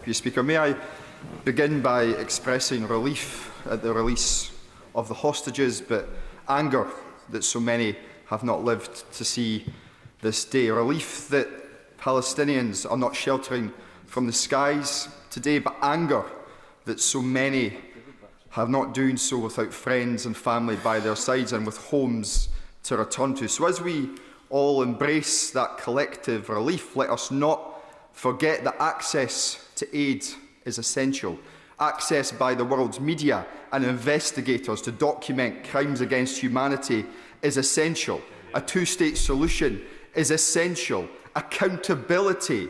Deputy Speaker. May I begin by expressing relief at the release of the hostages, but anger that so many have not lived to see this day. Relief that Palestinians are not sheltering from the skies today, but anger that so many have not done so without friends and family by their sides and with homes to return to. So as we all embrace that collective relief, let us not forget that access to aid is essential. Access by the world's media and investigators to document crimes against humanity is essential. A two-state solution is essential. Accountability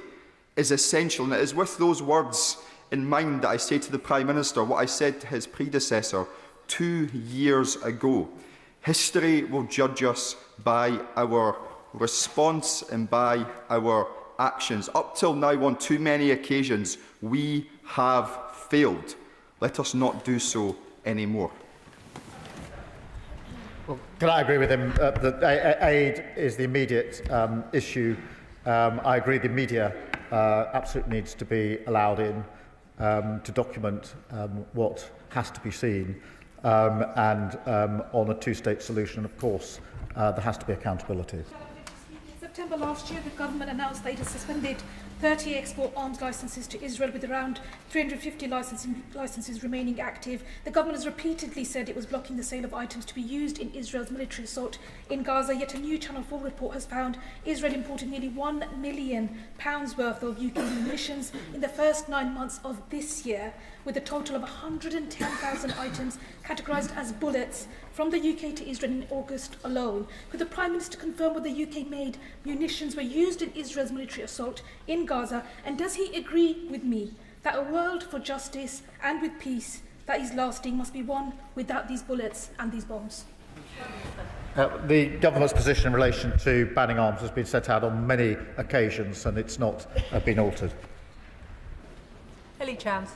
is essential. And it is with those words in mind that I say to the Prime Minister what I said to his predecessor 2 years ago. History will judge us by our response and by our actions. Up till now, on too many occasions, we have failed. Let us not do so anymore. Well, can I agree with him that aid is the immediate issue? I agree the media absolutely needs to be allowed in to document what has to be seen, and on a two-state solution, of course, there has to be accountability. In September last year, the government announced that it has suspended 30 export arms licences to Israel, with around 350 licences remaining active. The government has repeatedly said it was blocking the sale of items to be used in Israel's military assault in Gaza, yet a new Channel 4 report has found Israel imported nearly £1 million worth of UK munitions in the first 9 months of this year, with a total of 110,000 items categorised as bullets from the UK to Israel in August alone. Could the Prime Minister confirm whether UK-made munitions were used in Israel's military assault in Gaza, and does he agree with me that a world for justice and with peace that is lasting must be won without these bullets and these bombs? The government's position in relation to banning arms has been set out on many occasions, and it's not been altered. Ellie Chams.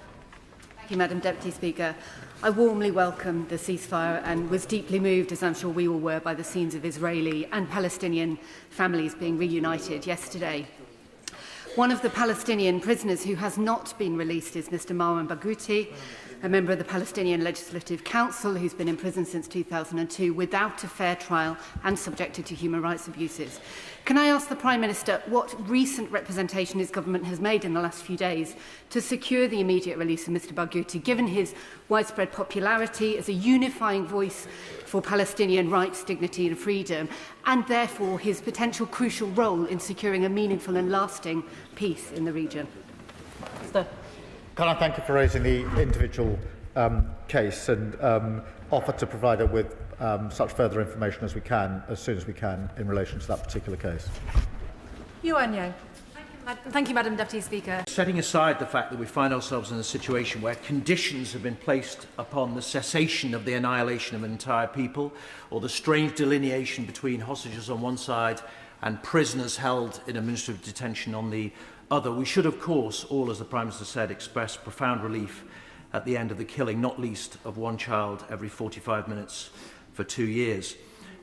Thank you, Madam Deputy Speaker. I warmly welcome the ceasefire and was deeply moved, as I'm sure we all were, by the scenes of Israeli and Palestinian families being reunited yesterday. One of the Palestinian prisoners who has not been released is Mr. Marwan Barghouti, a member of the Palestinian Legislative Council who's been in prison since 2002 without a fair trial and subjected to human rights abuses. Can I ask the Prime Minister what recent representation his government has made in the last few days to secure the immediate release of Mr. Barghouti, given his widespread popularity as a unifying voice for Palestinian rights, dignity and freedom, and therefore his potential crucial role in securing a meaningful and lasting peace in the region? Can I thank you for raising the individual case and offer to provide her with such further information as we can, as soon as we can, in relation to that particular case. Yuan Yang. Thank you, Madam Deputy Speaker. Setting aside the fact that we find ourselves in a situation where conditions have been placed upon the cessation of the annihilation of an entire people, or the strange delineation between hostages on one side and prisoners held in administrative detention on the other, we should, of course, all, as the Prime Minister said, express profound relief at the end of the killing, not least of one child every 45 minutes for 2 years.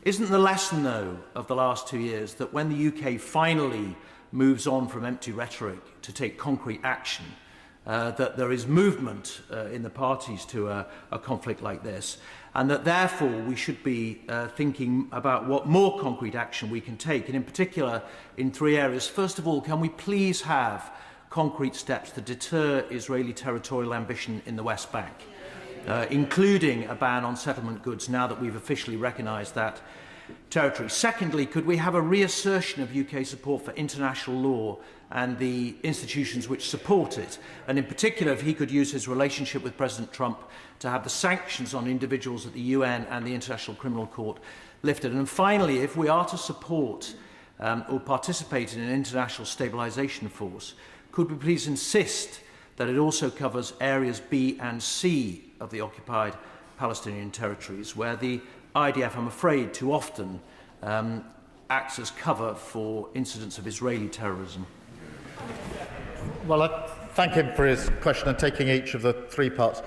Isn't the lesson, though, of the last 2 years that when the UK finally moves on from empty rhetoric to take concrete action, that there is movement in the parties to a conflict like this, and that therefore we should be thinking about what more concrete action we can take, and in particular in 3 areas. First of all, can we please have concrete steps to deter Israeli territorial ambition in the West Bank, including a ban on settlement goods now that we've officially recognised that territory? Secondly, could we have a reassertion of UK support for international law and the institutions which support it? And in particular, if he could use his relationship with President Trump to have the sanctions on individuals at the UN and the International Criminal Court lifted. And finally, if we are to support or participate in an international stabilisation force, could we please insist that it also covers areas B and C of the occupied Palestinian territories, where the IDF, I'm afraid, too often acts as cover for incidents of Israeli terrorism? Well, I thank him for his question and taking each of the 3 parts.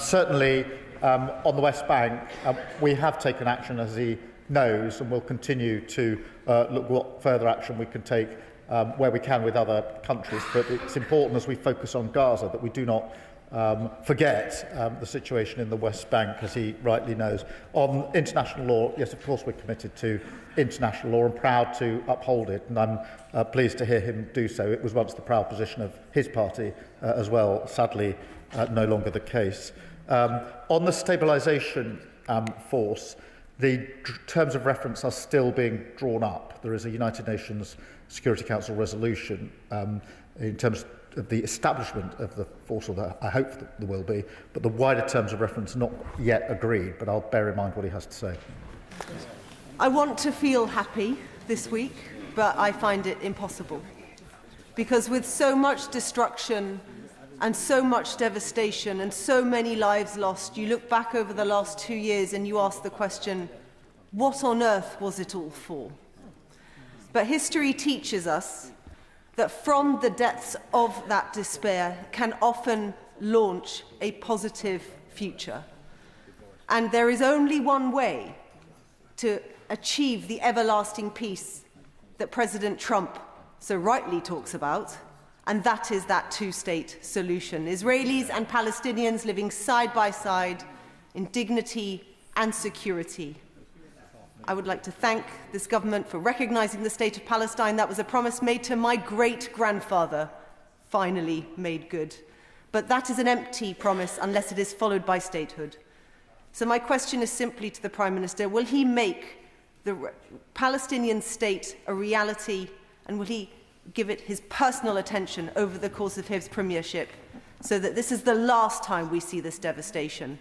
Certainly, on the West Bank, we have taken action, as he knows, and will continue to look what further action we can take where we can with other countries, but it's important as we focus on Gaza that we do not forget the situation in the West Bank, as he rightly knows. On international law, yes, of course we're committed to international law and proud to uphold it, and I'm pleased to hear him do so. It was once the proud position of his party as well, sadly no longer the case. On the stabilisation force, the terms of reference are still being drawn up. There is a United Nations Security Council resolution in terms of the establishment of the force, or I hope that there will be, but the wider terms of reference not yet agreed, but I'll bear in mind what he has to say. I want to feel happy this week, but I find it impossible. Because with so much destruction and so much devastation and so many lives lost, you look back over the last 2 years and you ask the question, what on earth was it all for? But history teaches us that from the depths of that despair can often launch a positive future. And there is only one way to achieve the everlasting peace that President Trump so rightly talks about, and that is that two-state solution. Israelis and Palestinians living side by side in dignity and security. I would like to thank this government for recognising the state of Palestine. That was a promise made to my great-grandfather, finally made good. But that is an empty promise unless it is followed by statehood. So my question is simply to the Prime Minister, will he make the Palestinian state a reality, and will he give it his personal attention over the course of his premiership so that this is the last time we see this devastation,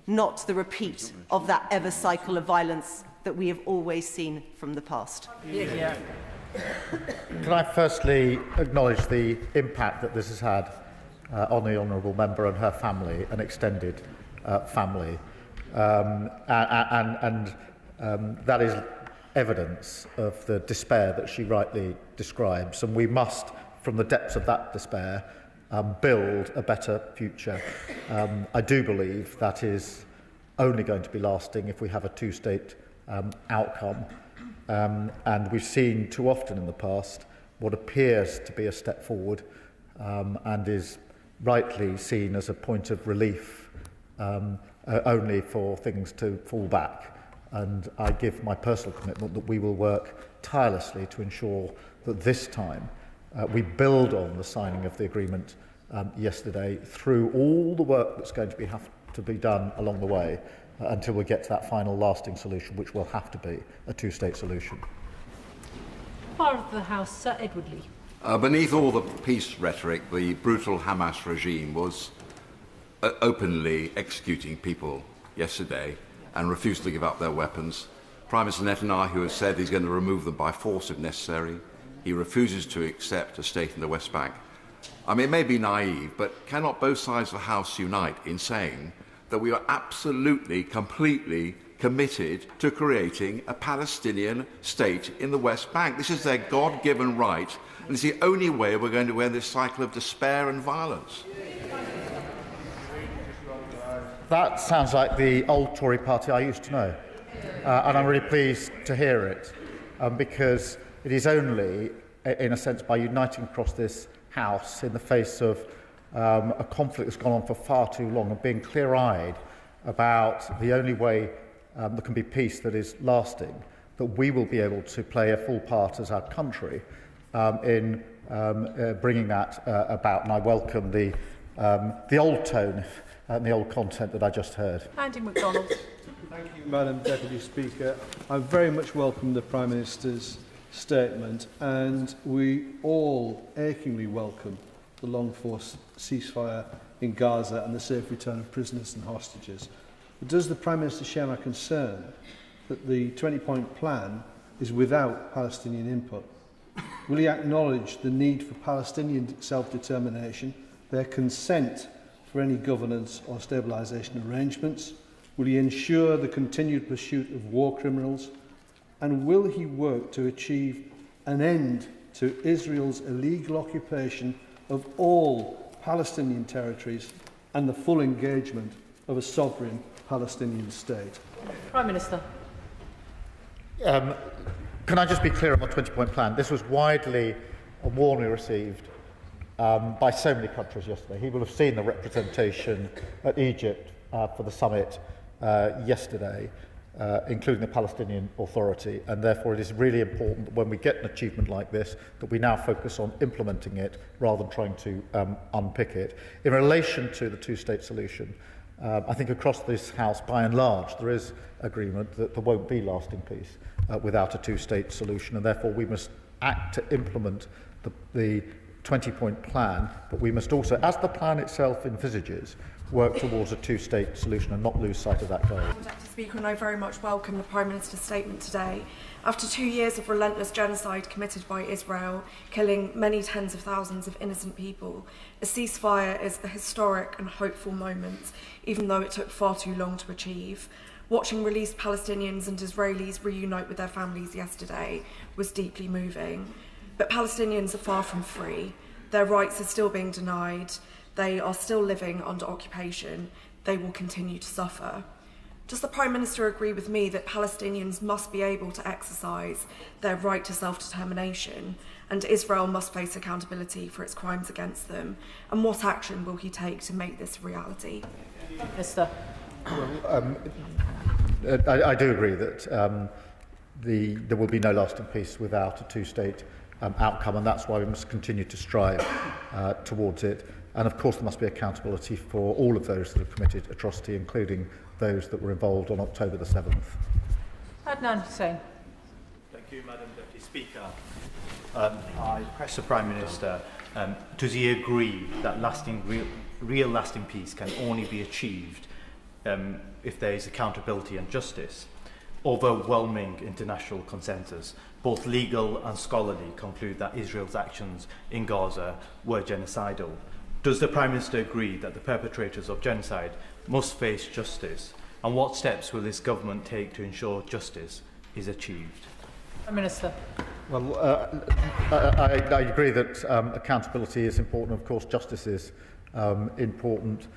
not the repeat of that ever cycle of violence that we have always seen from the past? Can I firstly acknowledge the impact that this has had on the honourable member and her family, an extended family, that is evidence of the despair that she rightly describes, and we must, from the depths of that despair, build a better future. I do believe that is only going to be lasting if we have a two-state outcome, and we've seen too often in the past what appears to be a step forward and is rightly seen as a point of relief only for things to fall back. And I give my personal commitment that we will work tirelessly to ensure that this time we build on the signing of the agreement yesterday through all the work that's going to have to be done along the way until we get to that final lasting solution, which will have to be a two-state solution. Part of the House, Sir Edward Lee. Beneath all the peace rhetoric, the brutal Hamas regime was openly executing people yesterday and refused to give up their weapons. Prime Minister Netanyahu has said he's going to remove them by force if necessary. He refuses to accept a state in the West Bank. I mean, it may be naive, but cannot both sides of the House unite in saying that we are absolutely, completely committed to creating a Palestinian state in the West Bank? This is their God-given right, and it's the only way we're going to end this cycle of despair and violence. That sounds like the old Tory party I used to know, and I'm really pleased to hear it, because it is only, in a sense, by uniting across this House in the face of a conflict that's gone on for far too long and being clear-eyed about the only way there can be peace that is lasting, that we will be able to play a full part as our country in bringing that about. And I welcome the old tone and the old content that I just heard. Andy MacDonald. Thank you, Madam Deputy Speaker. I very much welcome the Prime Minister's statement, and we all achingly welcome the long-force ceasefire in Gaza and the safe return of prisoners and hostages. But does the Prime Minister share my concern that the 20-point plan is without Palestinian input? Will he acknowledge the need for Palestinian self-determination, their consent for any governance or stabilisation arrangements? Will he ensure the continued pursuit of war criminals? And will he work to achieve an end to Israel's illegal occupation of all Palestinian territories and the full engagement of a sovereign Palestinian state? Prime Minister. Can I just be clear on the 20-point plan? This was widely and warmly received by so many countries yesterday. He will have seen the representation at Egypt for the summit yesterday, including the Palestinian Authority, and therefore it is really important that when we get an achievement like this, that we now focus on implementing it rather than trying to unpick it. In relation to the two-state solution, I think across this House, by and large, there is agreement that there won't be lasting peace without a two-state solution, and therefore we must act to implement the 20-point plan, but we must also, as the plan itself envisages, work towards a two-state solution and not lose sight of that goal. Deputy Speaker, and I very much welcome the Prime Minister's statement today. After 2 years of relentless genocide committed by Israel, killing many tens of thousands of innocent people, a ceasefire is a historic and hopeful moment, even though it took far too long to achieve. Watching released Palestinians and Israelis reunite with their families yesterday was deeply moving. But Palestinians are far from free. Their rights are still being denied. They are still living under occupation. They will continue to suffer. Does the Prime Minister agree with me that Palestinians must be able to exercise their right to self-determination, and Israel must face accountability for its crimes against them? And what action will he take to make this a reality? Minister. I do agree that there will be no lasting peace without a two-state outcome, and that's why we must continue to strive towards it. And of course there must be accountability for all of those that have committed atrocity, including those that were involved on October the 7th. Adnan Hussain. Thank you, Madam Deputy Speaker. I press the Prime Minister, does he agree that real lasting peace can only be achieved if there is accountability and justice? Overwhelming international consensus, both legal and scholarly, conclude that Israel's actions in Gaza were genocidal. Does the Prime Minister agree that the perpetrators of genocide must face justice? And what steps will this government take to ensure justice is achieved? Prime Minister. Well, I agree that accountability is important. Of course, justice is important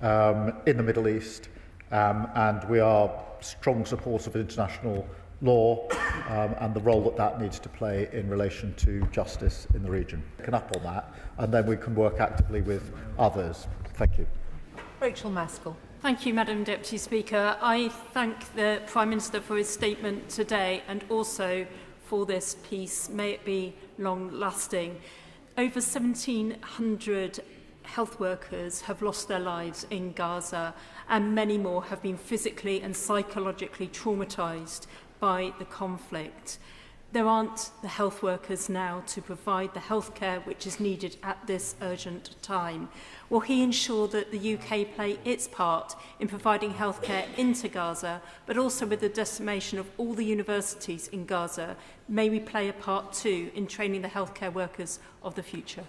in the Middle East, and we are strong supporters of international law and the role that needs to play in relation to justice in the region. Pick up on that, and then we can work actively with others. Thank you. Rachel Maskell. Thank you, Madam Deputy Speaker. I thank the Prime Minister for his statement today and also for this peace. May it be long-lasting. Over 1,700 health workers have lost their lives in Gaza, and many more have been physically and psychologically traumatised by the conflict. There aren't the health workers now to provide the health care which is needed at this urgent time. Will he ensure that the UK play its part in providing health care into Gaza, but also with the decimation of all the universities in Gaza? May we play a part too in training the healthcare workers of the future?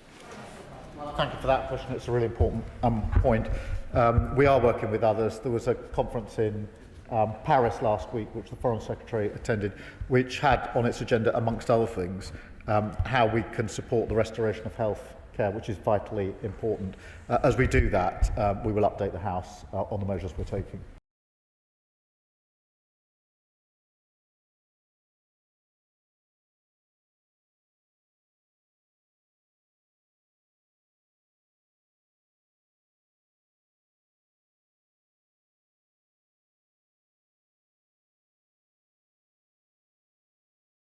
Thank you for that question. It's a really important point. We are working with others. There was a conference in Paris last week, which the Foreign Secretary attended, which had on its agenda, amongst other things, how we can support the restoration of health care, which is vitally important. As we do that, we will update the House on the measures we're taking.